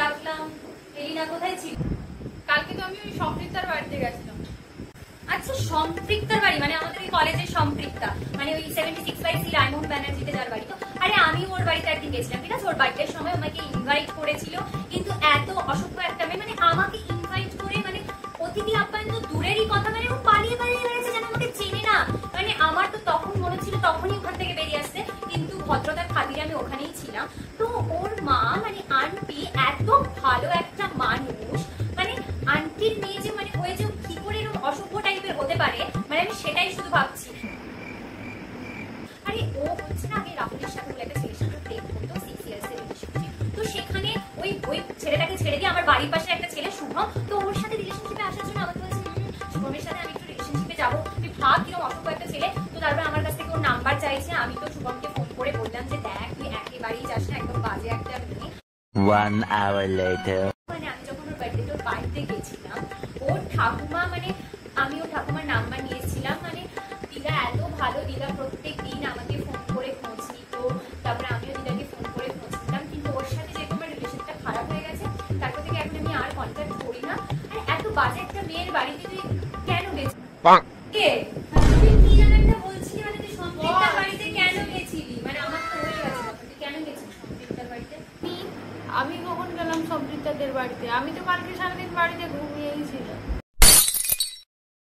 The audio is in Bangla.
ডাকলাম, এলিনা কোথায় ছিল? কালকে তো আমি ওই সম্পৃক্তার বাড়িতে গেছিলাম। আচ্ছা, সম্পৃক্তার বাড়ি মানে আমাদের এই কলেজের সম্পৃক্তা, মানে ওই 76/C রায়মোহন ব্যানার্জিতে যার বাড়ি। তো আরে আমি ওর বাড়িতে একদিন গেছিলাম, ঠিক আছে? ওর বার্থডের সময় আমাকে ইনভাইট করেছিল, কিন্তু এত অসভ্য একটা মেয়ে, মানে আমাকে ইনভাইট করে মানে অতিথি আপ্যায়ন তো দূরেরই কথা, মানে ও পালিয়ে পালিয়ে বেড়েছে যেন আমাকে চেনে না। মানে আমার তো তখন মনে ছিল তখনই ওখান থেকে বেরিয়ে আসছে, কিন্তু ভদ্রতার খাতিরে আমি ওখানেই ছিলাম। তো ওর মা মানে আন্টি এত ভালো একটা মানুষ, মানে আন্টির মেয়ে যে মানে হয়েছে কি করে এরকম অসভ্য টাইপের হতে পারে, মানে আমি সেটাই শুধু ভাবছি। আরে ও হচ্ছে না, আগে রাহুলের সাথে একটা ছেলের সাথে প্রেম করতো, 6 ইয়ার্স এর রিলেশনশিপ। তো সেখানে ওই ছেলেটাকে ছেড়ে দিয়ে আমার বাড়ির পাশে একটা ছেলে শুভম, তো ওর সাথে রিলেশনশিপে আসার জন্য আমাকে বলছে শুভমের সাথে আমি একটু রিলেশনশিপে যাবো। তুই ভাব কিরকম অসভ্য একটা ছেলে। তো তারপর আমার কাছ থেকে ওর নাম্বার চাইছে, আমি তো শুভমকে ফোন করে বললাম যে দেখ তুই একেবারেই যাস না, একদম বাজে একটা মেয়ে। 1 hour later. মানে আমি যখন ওর বাড়িতে তোর বাড়িতে গেছিলাম, ওর ঠাকুমা মানে আমি ওর ঠাকুমার নাম্বার নিয়েছিলাম, মানে দিদা এত ভালো, দিদা প্রত্যেক দিন আমাকে ফোন করে খোঁজ নিত, তারপরে আমিও দিদাকে ফোন করে খোঁজ নিতাম। কিন্তু ওর সাথে যেরকম আমার রিলেশনটা খারাপ হয়ে গেছে, তারপর থেকে এখন আমি আর কন্ট্যাক্ট করি না। আর এত বাজে একটা মেয়ের বাড়িতে তুই কেন গেছিস? কে তুই কি যেন একটা বলছিলি, মানে তুই সম্পৃক্তার বাড়িতে কেন গেছিলি? মানে আমার তো হয়ে গেছে কথা, তুই কেন গেছিস সম্পৃক্তার বাড়িতে? আমি কখন গেলাম সম্পৃক্তাদের বাড়িতে? আমি তো কালকে সারাদিন বাড়িতে ঘুমিয়েই ছিলাম।